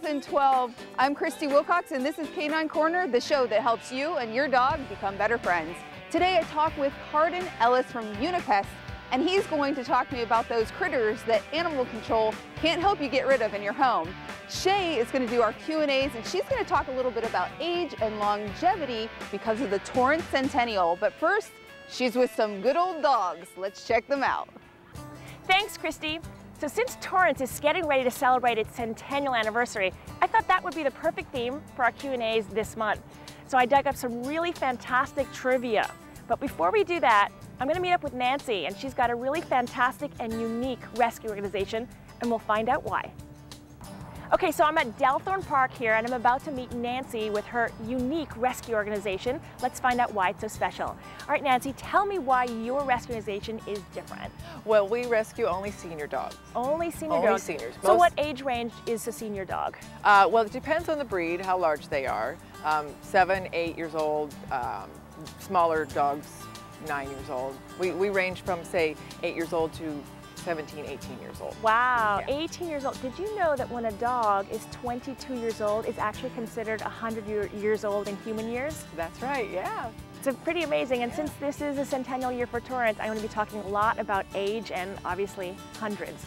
2012. I'm Christy Wilcox, and this is Canine Corner, the show that helps you and your dog become better friends. Today I talk with Hardin Ellis from Unipest, and he's going to talk to me about those critters that animal control can't help you get rid of in your home. Shay is going to do our Q&As, and she's going to talk a little bit about age and longevity because of the Torrance Centennial. But first, she's with some good old dogs. Let's check them out. Thanks, Christy. So since Torrance is getting ready to celebrate its centennial anniversary, I thought that would be the perfect theme for our Q&As this month. So I dug up some really fantastic trivia. But before we do that, I'm going to meet up with Nancy, and she's got a really fantastic and unique rescue organization, and we'll find out why. Okay, so I'm at Delthorne Park here, and I'm about to meet Nancy with her unique rescue organization. Let's find out why it's so special. All right, Nancy, tell me why your rescue organization is different. Well, we rescue only senior dogs. Only senior dogs? Only seniors. So what age range is a senior dog? Well, it depends on the breed, how large they are. 7, 8 years old, smaller dogs, 9 years old. We range from, say, 8 years old to 17, 18 years old. Wow, yeah. 18 years old. Did you know that when a dog is 22 years old, it's actually considered 100 years old in human years? That's right, yeah. It's pretty amazing, and since this is a centennial year for Torrance, I'm going to be talking a lot about age and obviously hundreds.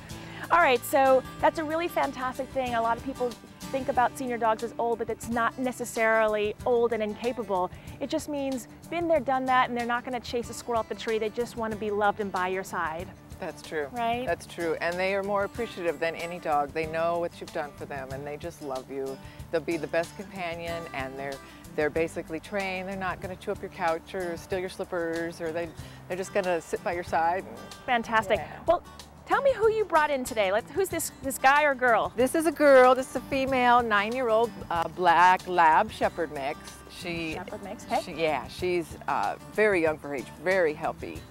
All right, so that's a really fantastic thing. A lot of people think about senior dogs as old, but it's not necessarily old and incapable. It just means been there, done that, and they're not going to chase a squirrel up the tree. They just want to be loved and by your side. That's true. Right? That's true. And they are more appreciative than any dog. They know what you've done for them, and they just love you. They'll be the best companion, and they're basically trained. They're not going to chew up your couch or steal your slippers, or they're just going to sit by your side. Fantastic. Yeah. Well, tell me who you brought in today. Who's this guy or girl? This is a girl. This is a female 9-year-old black lab shepherd mix. Shepherd mix, okay. She's very young for her age, very healthy.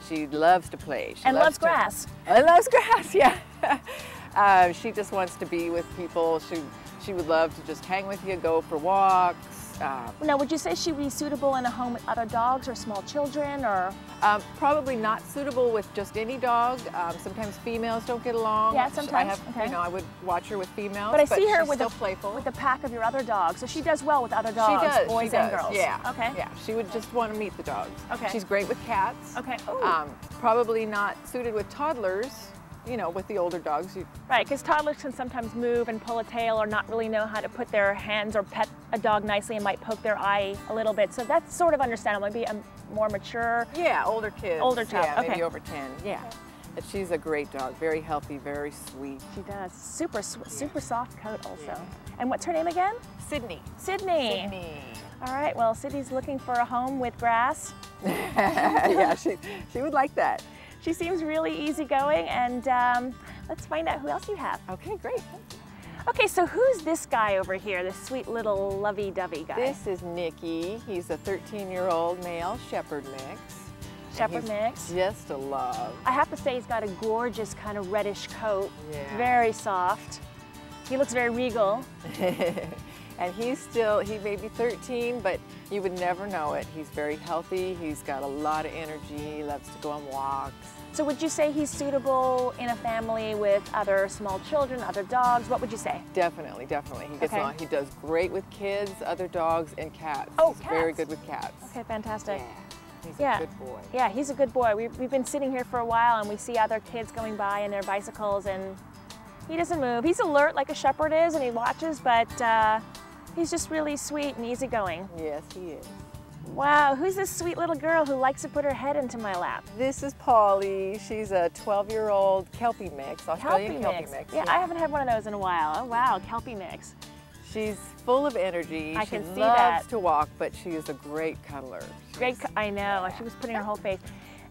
She loves to play. She loves grass. Loves grass, yeah. She just wants to be with people. She would love to just hang with you, go for walks. Now, would you say she would be suitable in a home with other dogs or small children, or? Probably not suitable with just any dog. Sometimes females don't get along. Yeah, sometimes. I would watch her with females, but I see her with a pack of your other dogs, so she does well with other dogs. She does, boys and girls. Yeah. Okay. Yeah, she would just want to meet the dogs. Okay. She's great with cats. Okay. Probably not suited with toddlers. You know, with the older dogs. Right, because toddlers can sometimes move and pull a tail or not really know how to put their hands or pet a dog nicely and might poke their eye a little bit. So that's sort of understandable. Maybe a more mature. Yeah, older kids. Older child. Yeah, okay. Maybe over 10. Yeah. But she's a great dog. Very healthy, very sweet. She does. Super soft coat also. Yeah. And what's her name again? Sydney. Sydney. Sydney. All right, well, Sydney's looking for a home with grass. Yeah, she would like that. She seems really easygoing, and let's find out who else you have. Okay, great. Okay, so who's this guy over here, this sweet little lovey-dovey guy? This is Nicky. He's a 13-year-old male shepherd mix. Shepherd mix. Just a love. I have to say he's got a gorgeous kind of reddish coat. Yeah. Very soft. He looks very regal. And he may be 13, but you would never know it. He's very healthy. He's got a lot of energy. He loves to go on walks. So would you say he's suitable in a family with other small children, other dogs? What would you say? Definitely, definitely. He gets on. He does great with kids, other dogs, and cats. Oh, he's cats. very good with cats. Okay, fantastic. Yeah. He's a good boy. Yeah, he's a good boy. We've been sitting here for a while, and we see other kids going by on their bicycles, and he doesn't move. He's alert like a shepherd is, and he watches, but he's just really sweet and easygoing. Yes, he is. Wow, who's this sweet little girl who likes to put her head into my lap? This is Polly. She's a 12-year-old Kelpie mix, Australian Kelpie mix. Yeah, I haven't had one of those in a while. Oh, wow, Kelpie mix. She's full of energy. I can see that. She loves that. to walk, but she is a great cuddler. I know. She was putting her whole face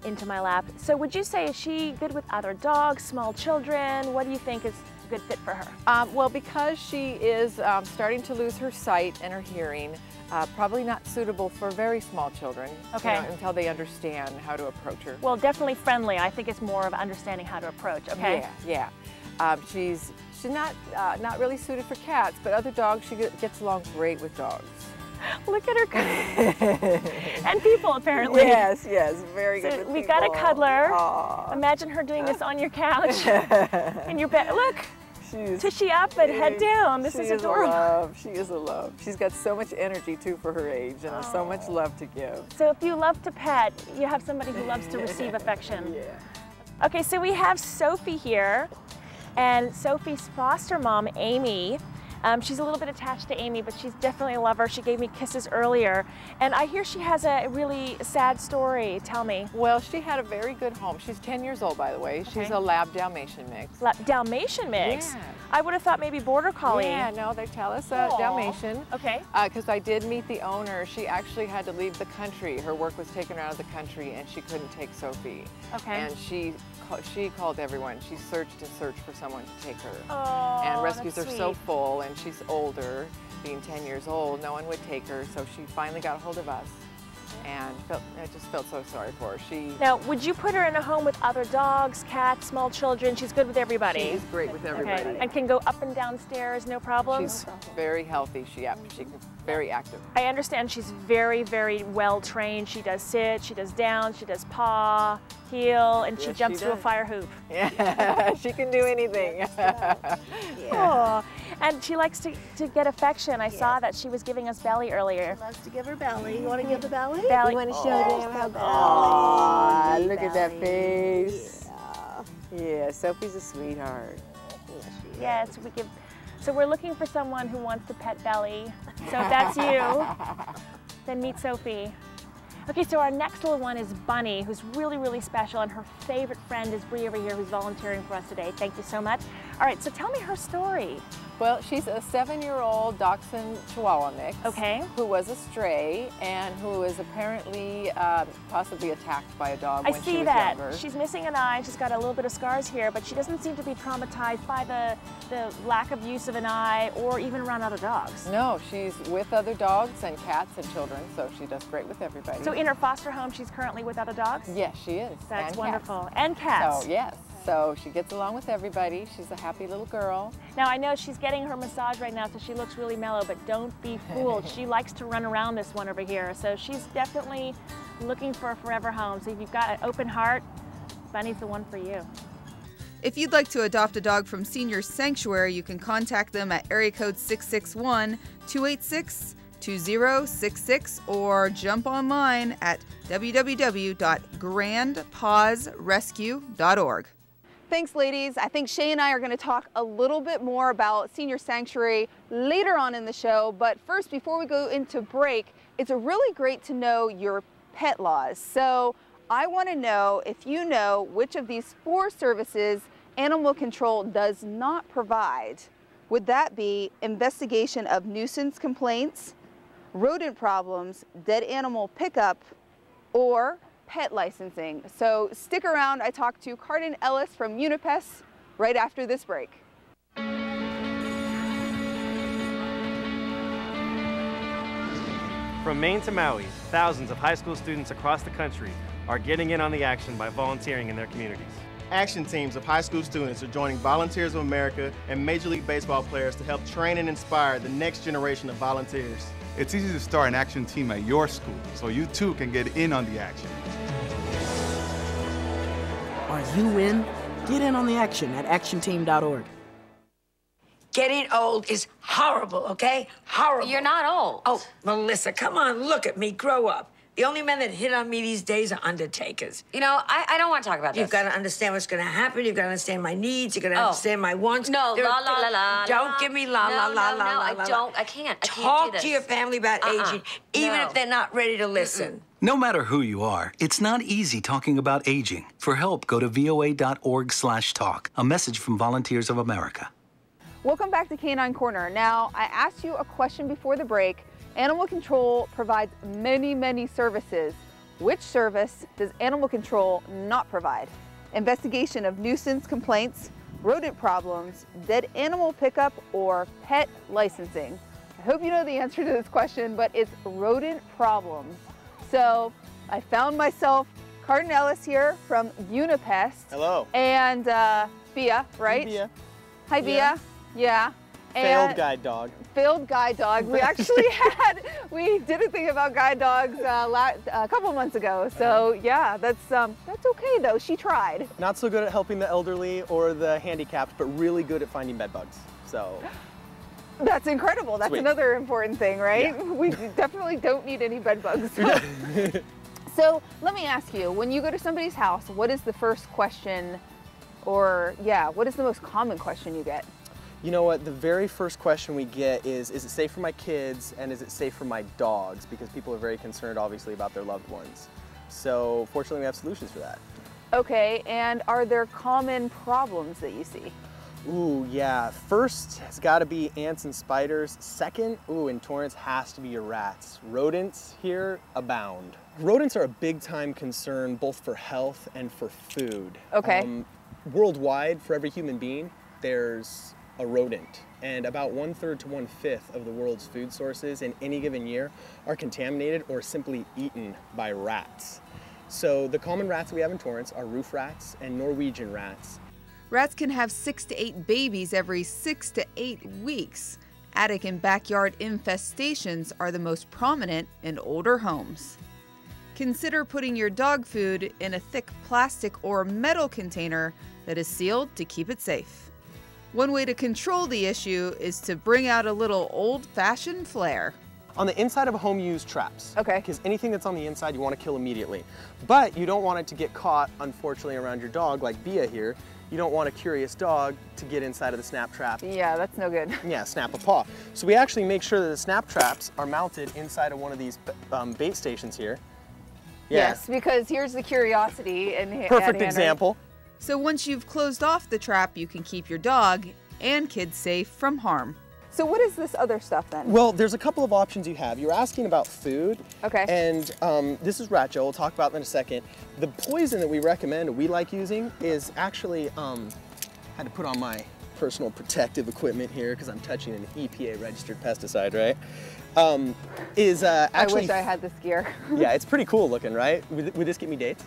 into my lap. So would you say, is she good with other dogs, small children? What do you think is a good fit for her? Well, because she is starting to lose her sight and her hearing, probably not suitable for very small children. Okay. Until they understand how to approach her. Well, definitely friendly. I think it's more of understanding how to approach. Okay. Yeah. She's not really suited for cats, but other dogs, she gets along great with dogs. Look at her. And people, apparently. Yes, very good with we people. got a cuddler. Aww. Imagine her doing this on your couch in your bed. Look, tushy up and head down. This is adorable. She is a love. She's got so much energy too for her age and so much love to give. So if you love to pet, you have somebody who loves to receive affection. Yeah. Okay, so we have Sophie here, and Sophie's foster mom, Amy. She's a little bit attached to Amy, but she's definitely a lover. She gave me kisses earlier. And I hear she has a really sad story. Tell me. Well, she had a very good home. She's 10 years old, by the way. Okay. She's a Lab Dalmatian mix. Dalmatian mix? Yeah. I would have thought maybe Border Collie. Yeah, no, they tell us Dalmatian. Okay. Because I did meet the owner. She actually had to leave the country. Her work was taken out of the country, and she couldn't take Sophie. Okay. And she called everyone. She searched and searched for someone to take her. Oh, and rescues are that's so sweet. full, and she's older, being 10 years old. No one would take her, so she finally got a hold of us. And I just felt so sorry for her. Now, would you put her in a home with other dogs, cats, small children? She's good with everybody. She's great with everybody. Okay. And can go up and down stairs, no problem? She's very healthy. She's very active. I understand she's very, very well trained. She does sit, she does down, she does paw, heel, and she jumps through a fire hoop. Yeah, she can do anything. Oh, and she likes to get affection. I saw that she was giving us belly earlier. She loves to give her belly. You want to give the belly? Belly. You want to show them her belly? Aw, look at that face. Yeah, Sophie's a sweetheart. Yes, we give. So we're looking for someone who wants to pet Belly. So if that's you, then meet Sophie. Okay, so our next little one is Bunny, who's really, really special, and her favorite friend is Bree over here, who's volunteering for us today. Thank you so much. All right, so tell me her story. Well, she's a 7-year-old Dachshund Chihuahua mix. Okay. Who was a stray and who was apparently possibly attacked by a dog when she was younger. I see that. She's missing an eye. She's got a little bit of scars here, but she doesn't seem to be traumatized by the lack of use of an eye or even around other dogs. No, she's with other dogs and cats and children, so she does great with everybody. So in her foster home, she's currently with other dogs? Yes, she is. That's and wonderful. Cats. And cats. So, yes. So she gets along with everybody. She's a happy little girl. Now I know she's getting her massage right now, so she looks really mellow, but don't be fooled. She likes to run around this one over here. So she's definitely looking for a forever home. So if you've got an open heart, Bunny's the one for you. If you'd like to adopt a dog from Senior Sanctuary, you can contact them at area code 661-286-2066 or jump online at www.grandpawsrescue.org. Thanks, ladies. I think Shay and I are going to talk a little bit more about Senior Sanctuary later on in the show. But first, before we go into break, it's really great to know your pet laws. So I want to know if you know which of these 4 services animal control does not provide. Would that be investigation of nuisance complaints, rodent problems, dead animal pickup, or pet licensing? So stick around. I talked to Carden Ellis from Unipest right after this break. From Maine to Maui, thousands of high school students across the country are getting in on the action by volunteering in their communities. Action teams of high school students are joining Volunteers of America and Major League Baseball players to help train and inspire the next generation of volunteers. It's easy to start an action team at your school, so you too can get in on the action. Are you in? Get in on the action at actionteam.org. Getting old is horrible, okay? Horrible. You're not old. Oh, Melissa, come on, look at me, grow up. The only men that hit on me these days are undertakers. You know, I don't want to talk about this. You've got to understand what's going to happen. You've got to understand my needs. You've got to understand my wants. No, la, la, la, la. Don't give me la, la, la, la, la, la. I don't. I can't do Talk this. to your family about aging, even if they're not ready to listen. No matter who you are, it's not easy talking about aging. For help, go to voa.org/talk. A message from Volunteers of America. Welcome back to Canine Corner. Now, I asked you a question before the break. Animal control provides many, many services. Which service does animal control not provide? Investigation of nuisance complaints, rodent problems, dead animal pickup, or pet licensing? I hope you know the answer to this question, but it's rodent problems. So I found myself Carden Ellis here from Unipest. Hello. And Bia, right? Bia. Hi, Bia. Yeah. Failed guide dog. failed guide dog. We actually we did a thing about guide dogs a couple months ago. So yeah, that's okay though. She tried. Not so good at helping the elderly or the handicapped, but really good at finding bed bugs. So. That's incredible. That's Sweet. Another important thing, right? Yeah. We definitely don't need any bed bugs. So let me ask you, when you go to somebody's house, what is the first question, or yeah, what is the most common question you get? You know what, the very first question we get is it safe for my kids and is it safe for my dogs? Because people are very concerned, obviously, about their loved ones. So fortunately, we have solutions for that. Okay, and are there common problems that you see? Ooh, yeah. First, it's got to be ants and spiders. Second, in Torrance, has to be your rats. Rodents here abound. Rodents are a big time concern both for health and for food. Okay. Worldwide, for every human being, there's a rodent. And about 1/3 to 1/5 of the world's food sources in any given year are contaminated or simply eaten by rats. So the common rats we have in Torrance are roof rats and Norwegian rats. Rats can have 6 to 8 babies every 6 to 8 weeks. Attic and backyard infestations are the most prominent in older homes. Consider putting your dog food in a thick plastic or metal container that is sealed to keep it safe. One way to control the issue is to bring out a little old-fashioned flair. On the inside of a home, you use traps. Okay. Because anything that's on the inside, you want to kill immediately. But you don't want it to get caught, unfortunately, around your dog, like Bia here. You don't want a curious dog to get inside of the snap trap. Yeah, that's no good. Yeah, snap a paw. So we actually make sure that the snap traps are mounted inside of one of these bait stations here. Yeah. Yes, because here's the curiosity. Perfect example. So once you've closed off the trap, you can keep your dog and kids safe from harm. So what is this other stuff then? Well, there's a couple of options you have. You're asking about food. Okay. And this is rat gel. We'll talk about that in a second. The poison that we recommend, we like using, is actually, had to put on my personal protective equipment here because I'm touching an EPA registered pesticide, right? Actually, I wish I had this gear. Yeah, it's pretty cool looking, right? Would this get me dates?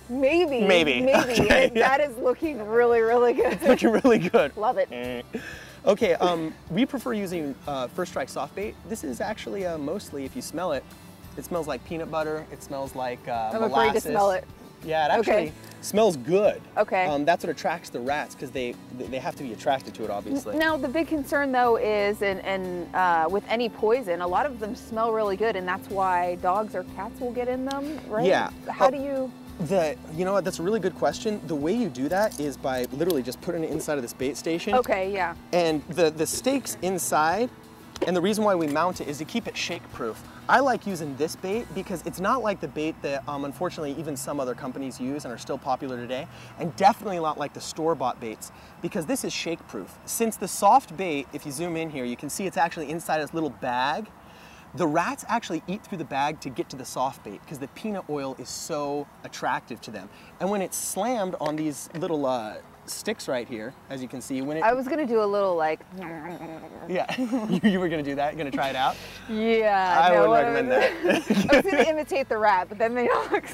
Maybe. Okay, That is looking really, really good. It's looking really good. Love it. Okay, we prefer using First Strike soft bait. This is actually mostly, if you smell it, it smells like peanut butter. It smells like I'm molasses. afraid to smell it. Yeah, it actually smells good. Okay. That's what attracts the rats because they have to be attracted to it, obviously. Now, the big concern though is, with any poison, a lot of them smell really good, and that's why dogs or cats will get in them, right? Yeah. How do you? You know what, that's a really good question. The way you do that is by literally just putting it inside of this bait station. Okay, yeah. And the stakes inside, and the reason why we mount it is to keep it shake proof. I like using this bait because it's not like the bait that unfortunately even some other companies use and are still popular today, and definitely not like the store-bought baits because this is shake proof. Since the soft bait, if you zoom in here, you can see it's actually inside this little bag. The rats actually eat through the bag to get to the soft bait because the peanut oil is so attractive to them. And when it's slammed on these little sticks right here, as you can see, when it... I was gonna do a little like... Yeah, you were gonna do that? You're gonna try it out? Yeah. I wouldn't recommend that. I was gonna imitate the rat, but then they don't look...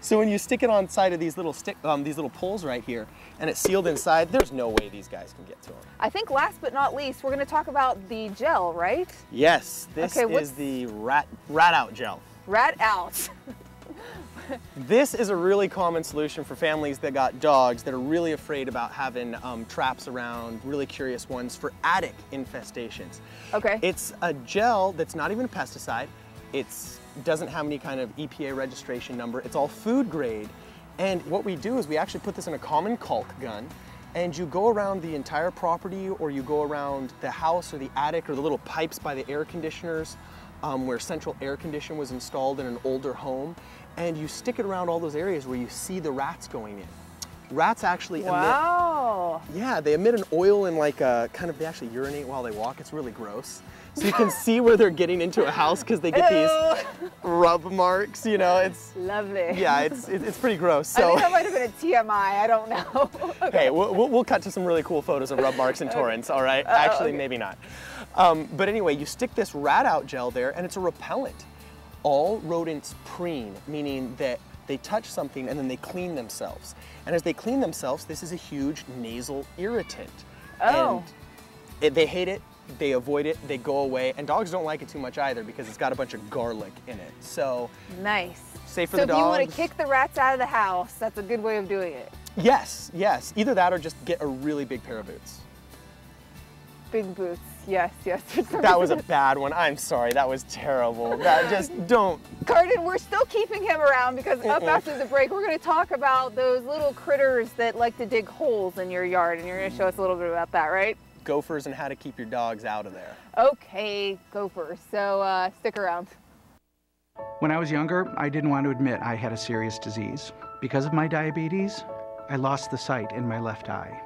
So when you stick it on side of these little poles right here, and it's sealed inside, there's no way these guys can get to them. I think last but not least, we're gonna talk about the gel, right? Yes, this is the rat out gel. Rat out. This is a really common solution for families that got dogs that are really afraid about having traps around, really curious ones for attic infestations. Okay. It's a gel that's not even a pesticide. It doesn't have any kind of EPA registration number. It's all food grade. And what we do is we actually put this in a common caulk gun, and you go around the entire property, or you go around the house or the attic or the little pipes by the air conditioners where central air conditioning was installed in an older home, and you stick it around all those areas where you see the rats going in. Rats actually they emit an oil and like they actually urinate while they walk. It's really gross. So you can see where they're getting into a house because they get these rub marks, you know, it's... Lovely. Yeah, it's pretty gross. So. I think that might have been a TMI, I don't know. Okay. Hey, we'll cut to some really cool photos of rub marks in Torrance, all right? Actually, maybe not. But anyway, you stick this rat out gel there and it's a repellent. All rodents preen, meaning that they touch something and then they clean themselves. And as they clean themselves, this is a huge nasal irritant. Oh. And they hate it. they avoid it, they go away, and dogs don't like it too much either because it's got a bunch of garlic in it. So nice. Safe for the dogs. So if you want to kick the rats out of the house, that's a good way of doing it. Yes, yes. Either that or just get a really big pair of boots. Big boots, yes, yes. That was a bad one. I'm sorry, that was terrible. That just don't. Carden, we're still keeping him around because up after the break, we're going to talk about those little critters that like to dig holes in your yard, and you're going to show us a little bit about that, right? Gophers and how to keep your dogs out of there. Okay, gophers. So stick around. When I was younger, I didn't want to admit I had a serious disease. Because of my diabetes, I lost the sight in my left eye.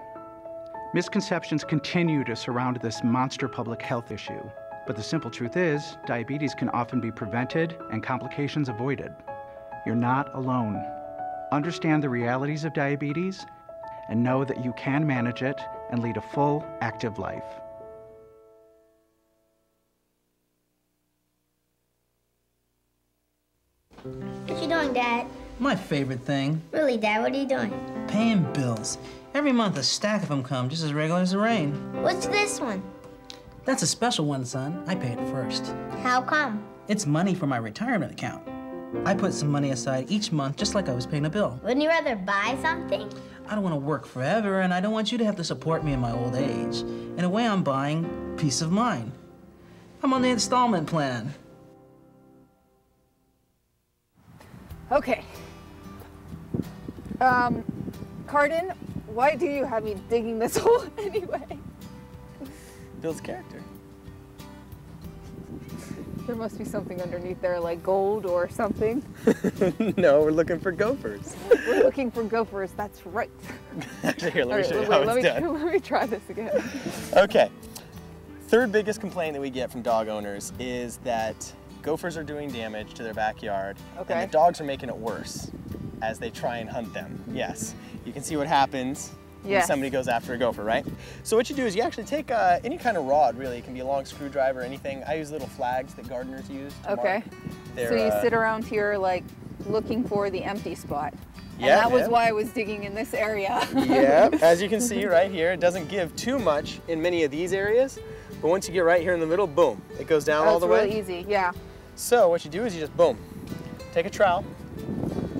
Misconceptions continue to surround this monster public health issue, but the simple truth is, diabetes can often be prevented and complications avoided. You're not alone. Understand the realities of diabetes and know that you can manage it and lead a full, active life. What you doing, Dad? My favorite thing. Really, Dad? What are you doing? Paying bills. Every month a stack of them come, just as regular as the rain. What's this one? That's a special one, son. I pay it first. How come? It's money for my retirement account. I put some money aside each month, just like I was paying a bill. Wouldn't you rather buy something? I don't want to work forever, and I don't want you to have to support me in my old age. In a way, I'm buying peace of mind. I'm on the installment plan. Okay. Carden, why do you have me digging this hole anyway? Builds character. There must be something underneath there, like gold or something. No, we're looking for gophers. We're looking for gophers, that's right. Here, let me show you how it's done. Let me try this again. Okay. Third biggest complaint that we get from dog owners is that gophers are doing damage to their backyard, and the dogs are making it worse as they try and hunt them. Yes, you can see what happens when somebody goes after a gopher, right? So what you do is you actually take any kind of rod, really. It can be a long screwdriver or anything. I use little flags that gardeners use to mark their, so you sit around here like looking for the empty spot. Yeah, and that was why I was digging in this area. Yeah, as you can see right here, it doesn't give too much in many of these areas, but once you get right here in the middle, boom, it goes down all the way. It's really easy, yeah. So what you do is you just, boom, take a trowel,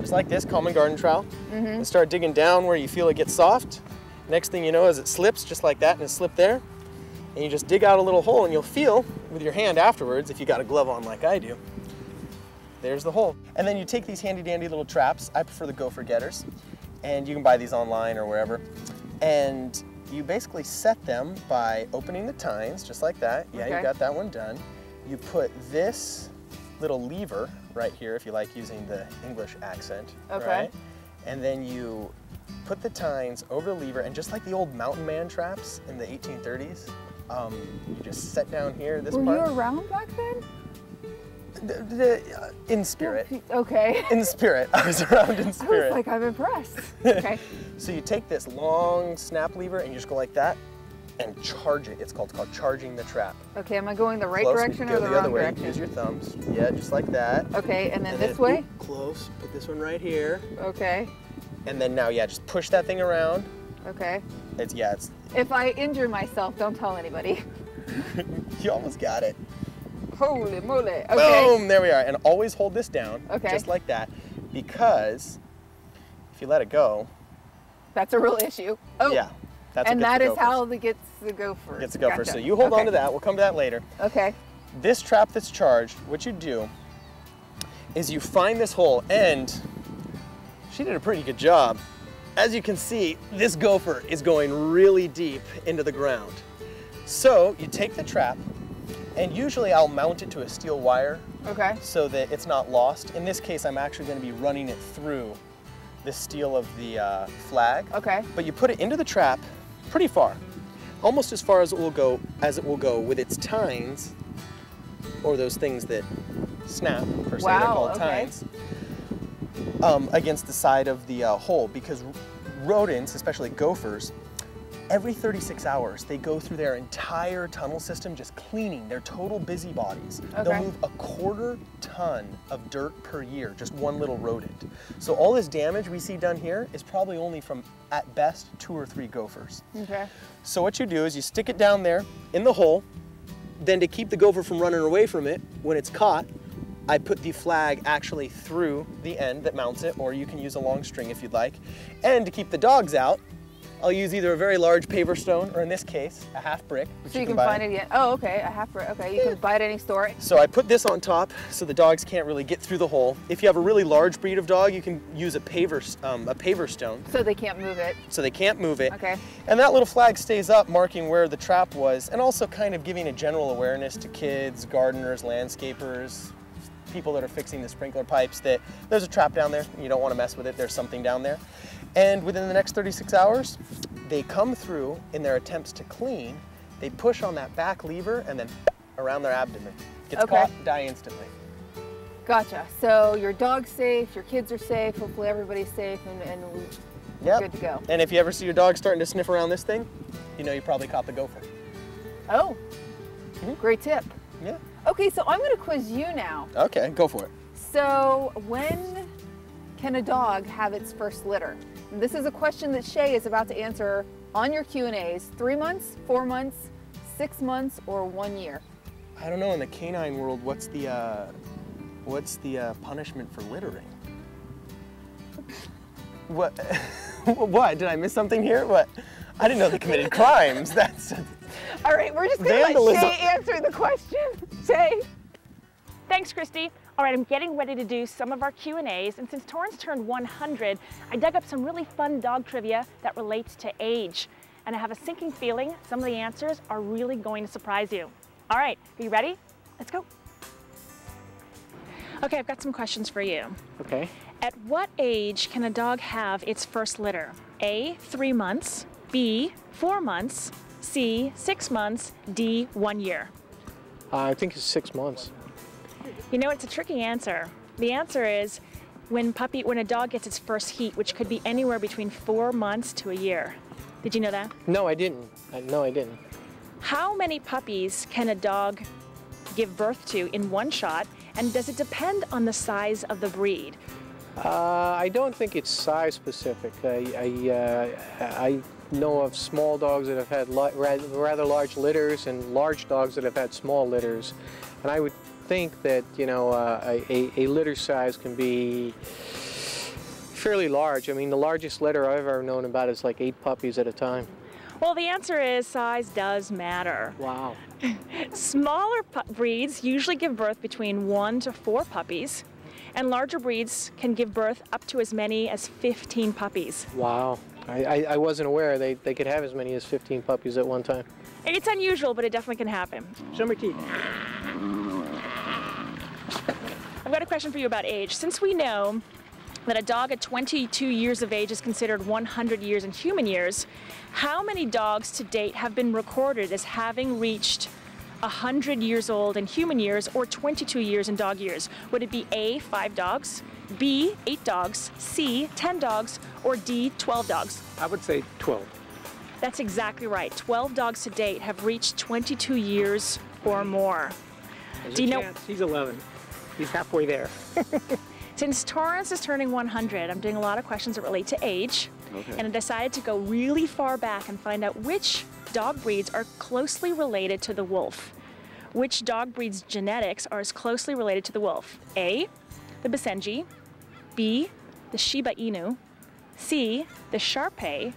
just like this, common garden trowel, and start digging down where you feel it gets soft. Next thing you know is it slips just like that, and it slipped there. And you just dig out a little hole, and you'll feel with your hand afterwards, if you got a glove on like I do, there's the hole. And then you take these handy dandy little traps. I prefer the gopher getters, and you can buy these online or wherever. And you basically set them by opening the tines, just like that. Yeah, you got that one done. You put this little lever right here, if you like using the English accent, right? And then you put the tines over the lever, and just like the old mountain man traps in the 1830s, you just set down here, this part. Were you around back then? In spirit. Okay. In spirit. I was around in spirit. I was like, I'm impressed. Okay. So you take this long snap lever and you just go like that and charge it. It's called charging the trap. Okay, am I going the right direction or the wrong direction? Use your thumbs. Yeah, just like that. Okay, and then this way? Close. Put this one right here. Okay. And then now, yeah, just push that thing around. Okay. It's. If I injure myself, don't tell anybody. You almost got it. Holy moly. Okay. Boom, there we are. And always hold this down, just like that, because if you let it go. That's a real issue. Oh. Yeah. That's and that is how it gets the gopher. Gets the gopher. So you hold on to that. We'll come to that later. Okay. This trap that's charged, what you do is you find this hole, and she did a pretty good job. As you can see, this gopher is going really deep into the ground. So you take the trap, and usually I'll mount it to a steel wire so that it's not lost. In this case, I'm actually going to be running it through the steel of the flag. Okay. But you put it into the trap pretty far, almost as far as it will go with its tines, or those things that snap, per se, they're called tines, against the side of the hole, because rodents, especially gophers, every 36 hours, they go through their entire tunnel system just cleaning their total busybodies. They'll move 1/4 ton of dirt per year, just one little rodent. So all this damage we see done here is probably only from, at best, 2 or 3 gophers. Okay. So what you do is you stick it down there in the hole, Then to keep the gopher from running away from it, when it's caught, I put the flag actually through the end that mounts it, or you can use a long string if you'd like. And to keep the dogs out, I'll use either a very large paver stone, or in this case, a half brick. So you can find it again. Oh, okay, a half brick. Okay, you can buy it at any store. So I put this on top so the dogs can't really get through the hole. If you have a really large breed of dog, you can use a paver stone. So they can't move it. So they can't move it. Okay. And that little flag stays up, marking where the trap was, and also kind of giving a general awareness to kids, gardeners, landscapers, people that are fixing the sprinkler pipes that there's a trap down there and you don't want to mess with it. There's something down there. And within the next 36 hours, they come through in their attempts to clean. They push on that back lever and then around their abdomen. Gets caught, die instantly. Gotcha. So your dog's safe, your kids are safe, hopefully everybody's safe, and we're good to go. And if you ever see your dog starting to sniff around this thing, you know you probably caught the gopher. Oh, great tip. Yeah. Okay, so I'm going to quiz you now. Okay, go for it. So when can a dog have its first litter? This is a question that Shay is about to answer on your Q&As. 3 months, 4 months, 6 months, or 1 year? I don't know, in the canine world, what's the punishment for littering? What? What? Did I miss something here? What? I didn't know they committed crimes. That's... All right, we're just going to let Shay answer the question. Shay? Thanks, Christy. All right, I'm getting ready to do some of our Q&As, and since Torrance turned 100, I dug up some really fun dog trivia that relates to age. And I have a sinking feeling some of the answers are really going to surprise you. All right, are you ready? Let's go. Okay, I've got some questions for you. Okay. At what age can a dog have its first litter? A, 3 months, B, 4 months, C, 6 months, D, 1 year. I think it's 6 months. You know, it's a tricky answer. The answer is when a dog gets its first heat, which could be anywhere between 4 months to a year. Did you know that? No, I didn't. No, I didn't. How many puppies can a dog give birth to in one shot, and does it depend on the size of the breed? I don't think it's size specific. I know of small dogs that have had rather large litters and large dogs that have had small litters. And I would think that, you know, a litter size can be fairly large. I mean, the largest litter I've ever known about is like 8 puppies at a time. Well, the answer is size does matter. Wow. Smaller breeds usually give birth between 1 to 4 puppies, and larger breeds can give birth up to as many as 15 puppies. Wow. I wasn't aware they could have as many as 15 puppies at one time. It's unusual, but it definitely can happen. Show me teeth. I've got a question for you about age. Since we know that a dog at 22 years of age is considered 100 years in human years, how many dogs to date have been recorded as having reached 100 years old in human years or 22 years in dog years? Would it be A, 5 dogs, B, 8 dogs, C, 10 dogs, or D, 12 dogs? I would say 12. That's exactly right. 12 dogs to date have reached 22 years or more. Do you know? He's 11. He's halfway there. Since Torrance is turning 100, I'm doing a lot of questions that relate to age. Okay. And I decided to go really far back and find out which dog breeds are closely related to the wolf. Which dog breeds' genetics are as closely related to the wolf? A, the Basenji, B, the Shiba Inu, C, the Shar-Pei,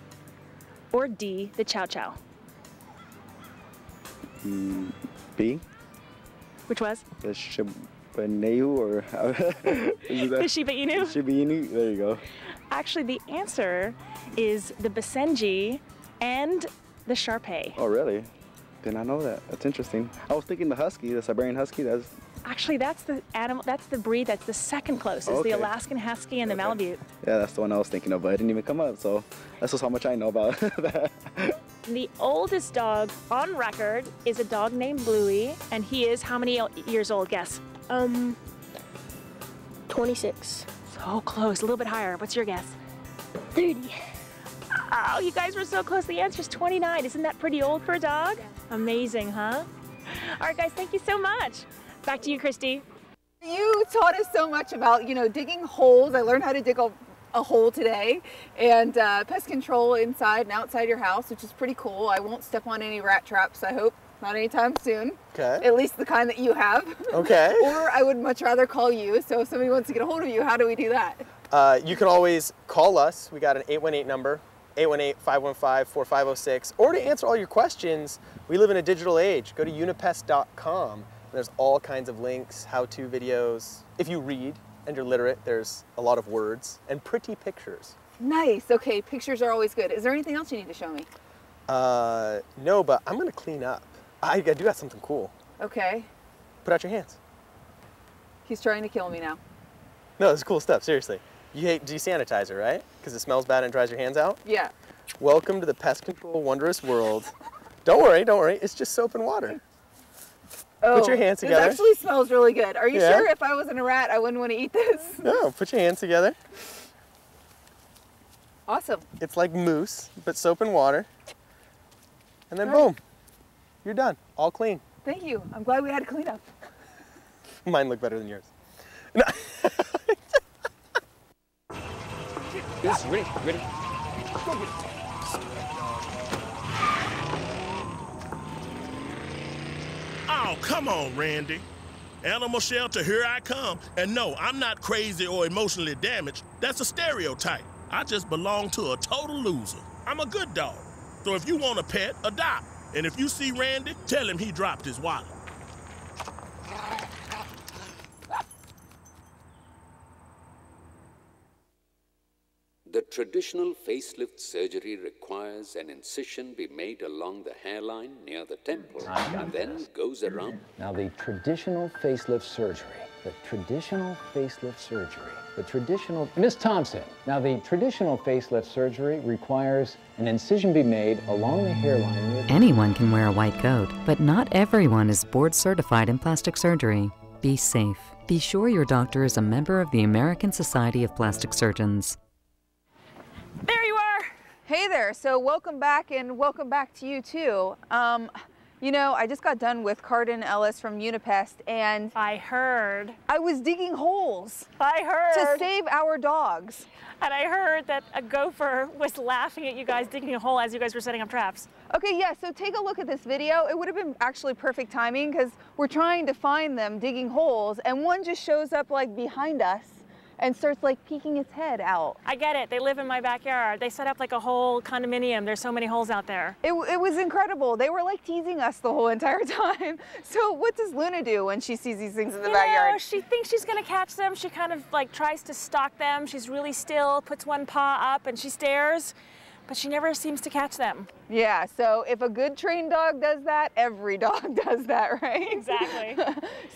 or D, the Chow Chow? B. Which was? The Shiba Inu, or the Shiba Inu? Shiba Inu, there you go. Actually, the answer is the Basenji and the Shar-Pei. Oh, really? Did not know that. That's interesting. I was thinking the Husky, the Siberian Husky. Actually, that's the animal. That's the breed that's the second closest. Okay. The Alaskan Husky and the Malamute. Yeah, that's the one I was thinking of, but it didn't even come up. So that's just how much I know about that. The oldest dog on record is a dog named Bluey, and he is how many years old? Guess. 26. So close. A little bit higher. What's your guess? 30. Oh, you guys were so close. The answer is 29. Isn't that pretty old for a dog? Amazing, huh? All right, guys, thank you so much. Back to you, Christy. You taught us so much about, digging holes. I learned how to dig a hole today, and pest control inside and outside your house, which is pretty cool. I won't step on any rat traps, I hope. not anytime soon. Okay. At least the kind that you have. Okay. Or I would much rather call you. So if somebody wants to get a hold of you, how do we do that? You can always call us. We got an 818 number, 818-515-4506. Or to answer all your questions, we live in a digital age. Go to unipest.com. There's all kinds of links, how-to videos. If you read and you're literate, there's a lot of words and pretty pictures. Nice. Okay, pictures are always good. Is there anything else you need to show me? No, but I'm gonna clean up. I do have something cool. Okay. Put out your hands. He's trying to kill me now. No, it's cool stuff, seriously. You hate desanitizer, right? Because it smells bad and dries your hands out? Yeah. Welcome to the pest control wondrous world. Don't worry, it's just soap and water. Oh, put your hands together. This actually smells really good. Are you sure if I wasn't a rat, I wouldn't want to eat this? No, put your hands together. Awesome. It's like mousse, but soap and water. And then boom, you're done, all clean. Thank you. I'm glad we had to clean up. Mine look better than yours. Yes, ready. Go get it. Oh, come on, Randy. Animal shelter, here I come. And no, I'm not crazy or emotionally damaged. That's a stereotype. I just belong to a total loser. I'm a good dog. So if you want a pet, adopt. And if you see Randy, tell him he dropped his wallet. The traditional facelift surgery requires an incision be made along the hairline near the temple and then goes around. Now the traditional facelift surgery, Miss Thompson, now the traditional facelift surgery requires an incision be made along the hairline near the... Anyone can wear a white coat, but not everyone is board certified in plastic surgery. Be safe. Be sure your doctor is a member of the American Society of Plastic Surgeons. There you are. Hey there. So welcome back, and welcome back to you too. You know, I just got done with Carden Ellis from Unipest, and I heard. I was digging holes. I heard. To save our dogs. And I heard that a gopher was laughing at you guys digging a hole as you guys were setting up traps. Okay, yeah, so take a look at this video. It would have been actually perfect timing because we're trying to find them digging holes, and one just shows up like behind us and starts like peeking its head out. I get it. They live in my backyard. They set up like a whole condominium. There's so many holes out there. It was incredible. They were like teasing us the whole entire time. So what does Luna do when she sees these things in the backyard? She thinks she's gonna catch them. She kind of like tries to stalk them. She's really still, puts one paw up and she stares, but she never seems to catch them. Yeah, so if a good trained dog does that, every dog does that, right? Exactly.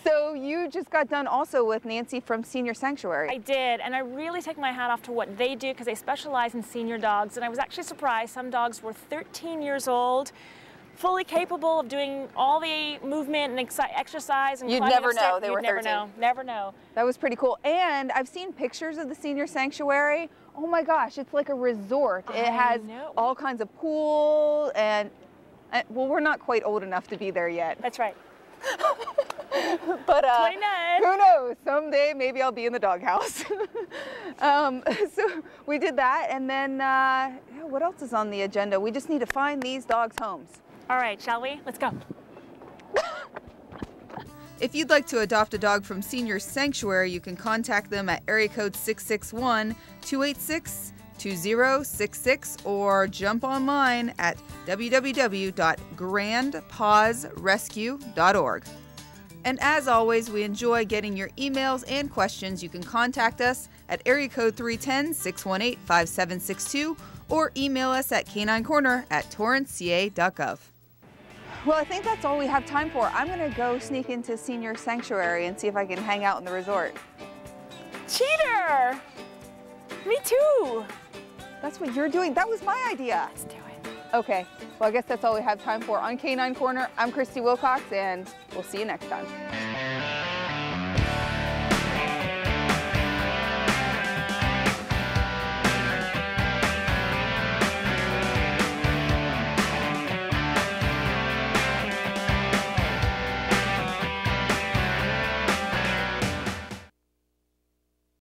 So you just got done also with Nancy from Senior Sanctuary. I did, and I really take my hat off to what they do because they specialize in senior dogs, and I was actually surprised. Some dogs were 13 years old, fully capable of doing all the movement and exercise and You'd climbing never know upstairs. they were 13. Never know. That was pretty cool. And I've seen pictures of the Senior Sanctuary. Oh my gosh, it's like a resort. It has all kinds of pool and, well, we're not quite old enough to be there yet. That's right. But 29. Who knows? Someday maybe I'll be in the doghouse. So we did that, and then what else is on the agenda? We just need to find these dogs' homes. All right, shall we? Let's go. If you'd like to adopt a dog from Senior Sanctuary, you can contact them at area code 661-286-2066 or jump online at www.grandpawsrescue.org. And as always, we enjoy getting your emails and questions. You can contact us at area code 310-618-5762 or email us at caninecorner@torranceca.gov. Well, I think that's all we have time for. I'm gonna go sneak into Senior Sanctuary and see if I can hang out in the resort. Cheater! Me too. That's what you're doing. That was my idea. Let's do it. Okay, well, I guess that's all we have time for. On Canine Corner, I'm Christy Wilcox, and we'll see you next time.